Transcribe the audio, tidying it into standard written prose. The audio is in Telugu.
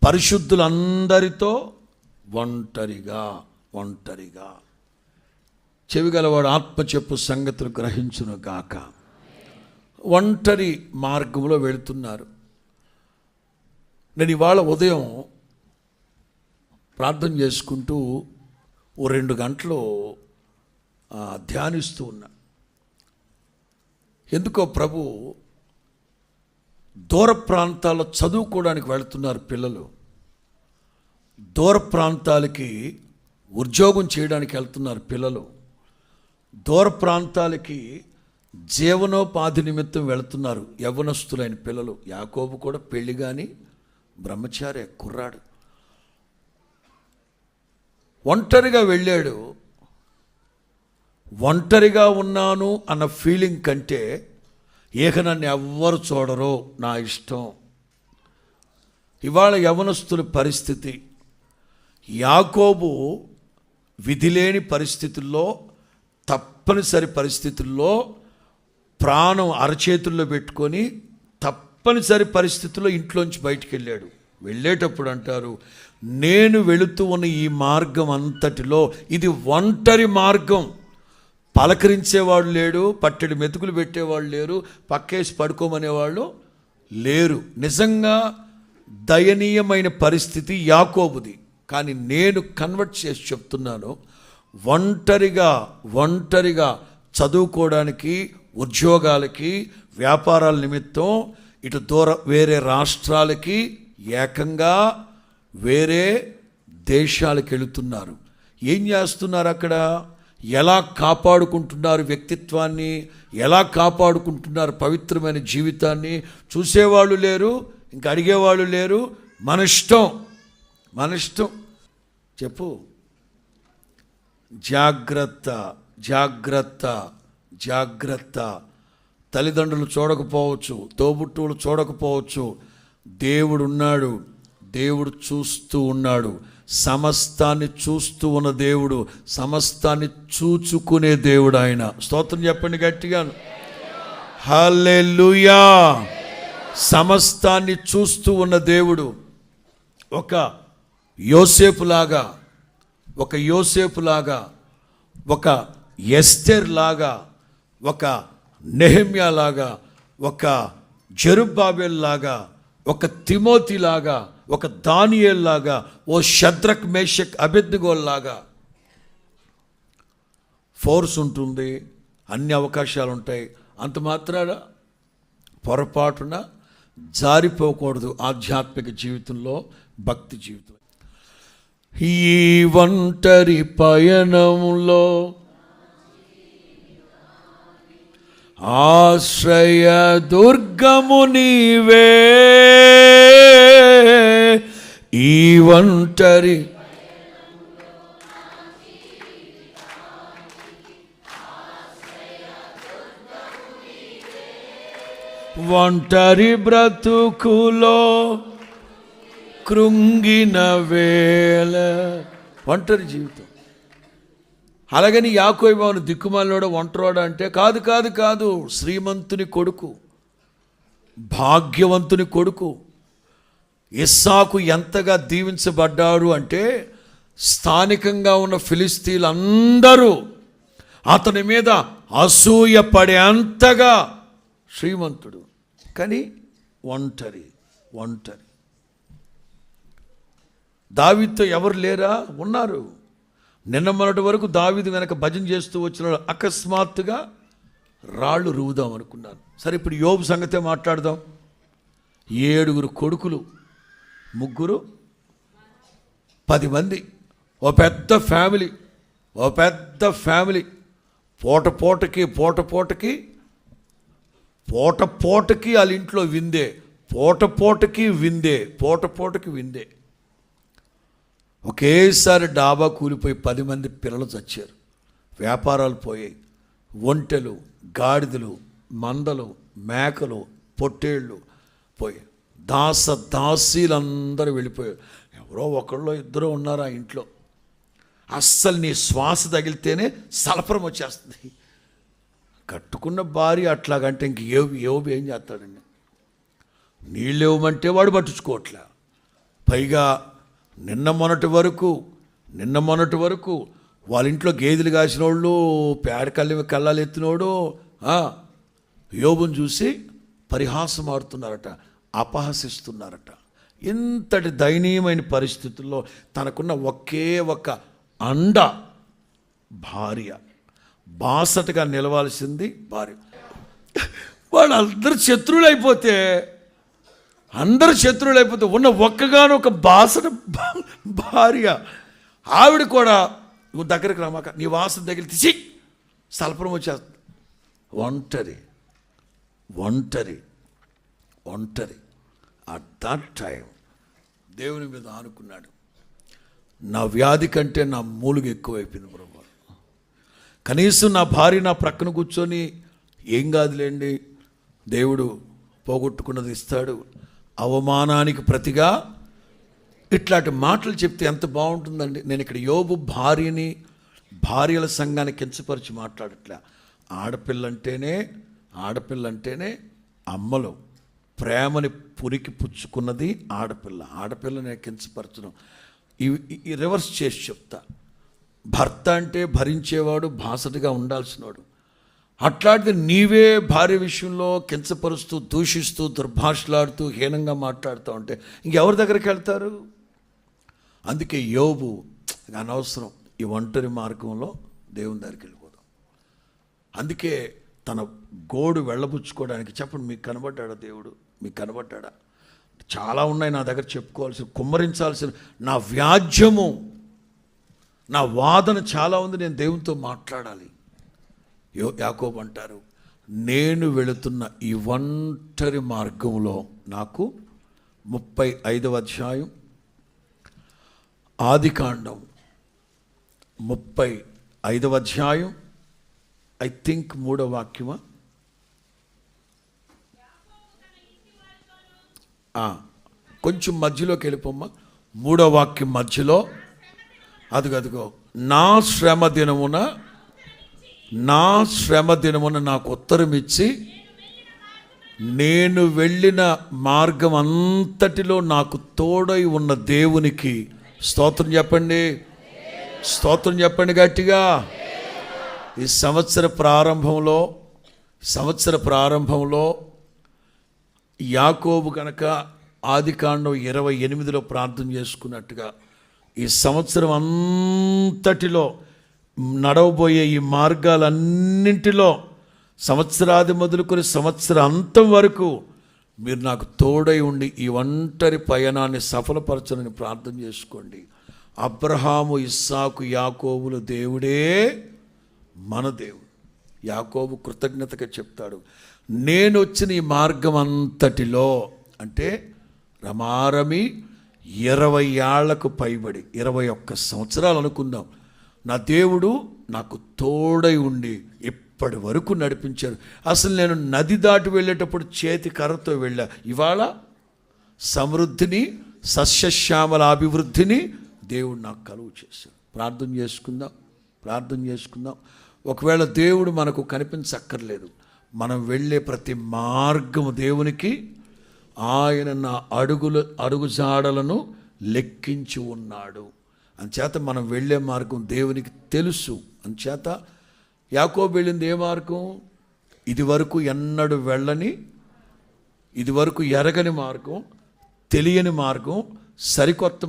పరిశుద్ధులందరితో ఒంటరిగా చెవిగలవాడు ఆత్మ చెప్పు సంగతులు గ్రహించును గాక. ఒంటరి మార్గంలో వెళుతున్నారు. నేను ఇవాళ ఉదయం ప్రార్థన చేసుకుంటూ 2 గంటలు ధ్యానిస్తూ ఉన్నా. ఎందుకో ప్రభు దూర ప్రాంతాల్లో చదువుకోవడానికి వెళుతున్నారు పిల్లలు, దూర ప్రాంతాలకి ఉద్యోగం చేయడానికి వెళ్తున్నారు పిల్లలు, దూర ప్రాంతాలకి జీవనోపాధి నిమిత్తం వెళుతున్నారు యవ్వనస్తులైన పిల్లలు. యాకోబు కూడా పెళ్లి కానీ బ్రహ్మచారి కుర్రాడు, ఒంటరిగా వెళ్ళాడు. ఒంటరిగా ఉన్నాను అన్న ఫీలింగ్ కంటే నన్ను ఎవ్వరు చూడరో నా ఇష్టం. ఇవాళ యవ్వనస్తుల పరిస్థితి, యాకోబు విధిలేని పరిస్థితుల్లో, తప్పనిసరి పరిస్థితుల్లో ప్రాణం అరచేతుల్లో పెట్టుకొని తప్పనిసరి పరిస్థితుల్లో ఇంట్లోంచి బయటికి వెళ్ళాడు. వెళ్ళేటప్పుడు అంటారు, నేను వెళుతూ ఉన్న ఈ మార్గం అంతటిలో ఇది ఒంటరి మార్గం. పలకరించేవాడు లేడు, పట్టెడు మెతుకులు పెట్టేవాళ్ళు లేరు, పక్కేసి పడుకోమనేవాళ్ళు లేరు. నిజంగా దయనీయమైన పరిస్థితి యాకోబుది. కానీ నేను కన్వర్ట్ చేసి చెప్తున్నాను, ఒంటరిగా చదువుకోవడానికి, ఉద్యోగాలకి, వ్యాపారాల నిమిత్తం ఇటు వేరే రాష్ట్రాలకి, ఏకంగా వేరే దేశాలకు వెళుతున్నారు. ఏం చేస్తున్నారు అక్కడ? ఎలా కాపాడుకుంటున్నారు వ్యక్తిత్వాన్ని, ఎలా కాపాడుకుంటున్నారు పవిత్రమైన జీవితాన్ని? చూసేవాళ్ళు లేరు, ఇంకా అడిగేవాళ్ళు లేరు. మన ఇష్టం చెప్పు. జాగ్రత్త. తల్లిదండ్రులు చూడకపోవచ్చు, తోబుట్టువులు చూడకపోవచ్చు, దేవుడు ఉన్నాడు, దేవుడు చూస్తూ ఉన్నాడు. సమస్తాన్ని చూస్తూ ఉన్న దేవుడు, సమస్తాన్ని చూచుకునే దేవుడు ఆయన. స్తోత్రం చెప్పండి గట్టిగా. హల్లెలూయా. సమస్తాన్ని చూస్తూ ఉన్న దేవుడు. ఒక యోసేపులాగా, ఒక ఎస్తేర్ లాగా, ఒక నెహెమ్యా లాగా, ఒక జెరుబ్బాబెల్ లాగా, ఒక తిమోతి లాగా, ఒక దానియేల్ లాగా, ఓ షద్రక్ మేషక్ అబేద్నెగోల్ లాగా ఫోర్స్ ఉంటుంది, అన్ని అవకాశాలు ఉంటాయి. అంత మాత్రాన పొరపాటున జారిపోకూడదు ఆధ్యాత్మిక జీవితంలో, భక్తి జీవితం. ఈ ఒంటరి పయనంలో ఆశ్రయ దుర్గము నీవే. ఈ ఒంటరి బ్రతుకులో కృంగిన వేళ, ఒంటరి జీవితం. అలాగని యాకోబు దిక్కుమాలినోడు, ఒంటరోడు అంటే కాదు. శ్రీమంతుని కొడుకు, భాగ్యవంతుని కొడుకు. ఇస్సాకు ఎంతగా దీవించబడ్డాడు అంటే, స్థానికంగా ఉన్న ఫిలిస్తీన్లందరూ అతని మీద అసూయ పడే అంతగా శ్రీమంతుడు. కానీ ఒంటరి. దావీదుతో ఎవరు లేరా? ఉన్నారు. నిన్న మొన్నటి వరకు దావీదు వెనక భజన చేస్తూ వచ్చిన అకస్మాత్తుగా రాళ్ళు రువుదాం అనుకున్నాను. సరే, ఇప్పుడు యోబు సంగతే మాట్లాడదాం. 7 కొడుకులు, 3, 10 మంది, ఓ పెద్ద ఫ్యామిలీ. పూటకి వాళ్ళ ఇంట్లో విందే, పూటకి విందే. ఒకేసారి డాబా కూలిపోయి 10 మంది పిల్లలు చచ్చారు. వ్యాపారాలు పోయాయి. ఒంటెలు, గాడిదలు, మందలు, మేకలు, పొట్టేళ్ళు పోయాయి. దాసీలందరూ వెళ్ళిపోయారు. ఎవరో ఒకళ్ళో ఇద్దరు ఉన్నారు ఆ ఇంట్లో. అస్సలు నీ శ్వాస తగిలితేనే సలపరం వచ్చేస్తుంది. కట్టుకున్న భార్య అట్లాగంటే ఇంక యోబు ఏం చేస్తాడండి? నీళ్ళు ఇవ్వమంటే వాడు పట్టించుకోవట్లే, పైగా నిన్న మొన్నటి వరకు వాళ్ళ ఇంట్లో గేదెలు కాసినోళ్ళు, పేడ కళ్ళాలు ఎత్తినోడు యోబుని చూసి పరిహాసం ఆడుతున్నారట, అపహసిస్తున్నారట. ఇంతటి దయనీయమైన పరిస్థితుల్లో తనకున్న ఒకే ఒక అండ భార్య, బాసటగా నిలవాల్సింది భార్య. వాళ్ళందరూ శత్రువులైపోతే ఉన్న ఒక్కగానొక బాసట భార్య, ఆవిడ కూడా నువ్వు దగ్గరికి రామాక, నీ వాసన దగ్గర తీసి సల్పరం వచ్చేస్తుంది. ఒంటరి అట్ దట్ టైం దేవుని మీద ఆనుకున్నాడు. నా వ్యాధి కంటే నా మూలుగు ఎక్కువైపోయింది ప్రభు. కనీసం నా భార్య నా ప్రక్కన కూర్చొని ఏం కాదులేండి, దేవుడు పోగొట్టుకున్నది ఇస్తాడు, అవమానానికి ప్రతిగా ఇట్లాంటి మాటలు చెప్తే ఎంత బాగుంటుందండి. నేను ఇక్కడ యోబు భార్యల సంఘాన్ని కించపరిచి మాట్లాడట్లే. ఆడపిల్లంటేనే అమ్మలో ప్రేమని పురికి పుచ్చుకున్నది ఆడపిల్లని కించపరచడం. ఈ రివర్స్ చేసి చెప్తా. భర్త అంటే భరించేవాడు, బాసటగా ఉండాల్సినవాడు. అట్లాంటిది నీవే భార్య విషయంలో కించపరుస్తూ, దూషిస్తూ, దుర్భాషలాడుతూ, హీనంగా మాట్లాడుతూ ఉంటే ఇంకెవరి దగ్గరికి వెళ్తారు? అందుకే యోబు అనవసరం ఈ ఒంటరి మార్గంలో దేవుని దగ్గరికి వెళ్ళిపోదాం. అందుకే తన గోడు వెళ్ళబుచ్చుకోవడానికి, చెప్పండి, మీకు కనబడ్డాడా దేవుడు? మీకు కనబడ్డాడా? చాలా ఉన్నాయి నా దగ్గర చెప్పుకోవాల్సిన, కుమ్మరించాల్సిన, నా వ్యాజ్యము, నా వాదన చాలా ఉంది. నేను దేవునితో మాట్లాడాలి. యాకోబు అంటారు, నేను వెళుతున్న ఈ ఒంటరి మార్గంలో నాకు 35వ అధ్యాయం ఆదికాండం 35వ అధ్యాయం ఐ థింక్ 3వ వాక్యమా, కొంచెం మధ్యలోకి వెళ్ళిపోమ్మా. 3వ వాక్యం మధ్యలో అదిగో నా శ్రమ దినమున నాకు ఉత్తరం ఇచ్చి, నేను వెళ్ళిన మార్గం అంతటిలో నాకు తోడై ఉన్న దేవునికి స్తోత్రం చెప్పండి. స్తోత్రం చెప్పండి గట్టిగా. ఈ సంవత్సర ప్రారంభంలో యాకోబు కనుక ఆదికాండం 28లో ప్రార్థన చేసుకున్నట్టుగా ఈ సంవత్సరం అంతటిలో నడవబోయే ఈ మార్గాలన్నింటిలో సంవత్సరాది మొదలుకొని సంవత్సర అంతం వరకు మీరు నాకు తోడై ఉండి ఈ ఒంటరి పయనాన్ని సఫలపరచనని ప్రార్థన చేసుకోండి. అబ్రహాము, ఇస్సాకు, యాకోబుల దేవుడే మన దేవుడు. యాకోబు కృతజ్ఞతగా చెప్తాడు, నేను వచ్చిన ఈ మార్గం అంతటిలో, అంటే రమారమి 20 ఏళ్లకు పైబడి 21 సంవత్సరాలు అనుకుందాం, నా దేవుడు నాకు తోడై ఉండి ఇప్పటి వరకు నడిపించారు. అసలు నేను నది దాటి వెళ్ళేటప్పుడు చేతి కర్రతో వెళ్ళా. ఇవాళ సమృద్ధిని, సస్యశ్యామల అభివృద్ధిని దేవుడు నాకు కలుగు చేశాడు. ప్రార్థన చేసుకుందాం. ఒకవేళ దేవుడు మనకు కనిపించక్కర్లేదు, మనం వెళ్ళే ప్రతి మార్గము దేవునికి, ఆయన నా అడుగుజాడలను లెక్కించి ఉన్నాడు. అంచేత మనం వెళ్ళే మార్గం దేవునికి తెలుసు. అంచేత యాకోబు వెళ్ళింది ఏ మార్గం? ఇదివరకు ఎన్నడూ వెళ్ళని, ఇదివరకు ఎరగని మార్గం, తెలియని మార్గం, సరికొత్త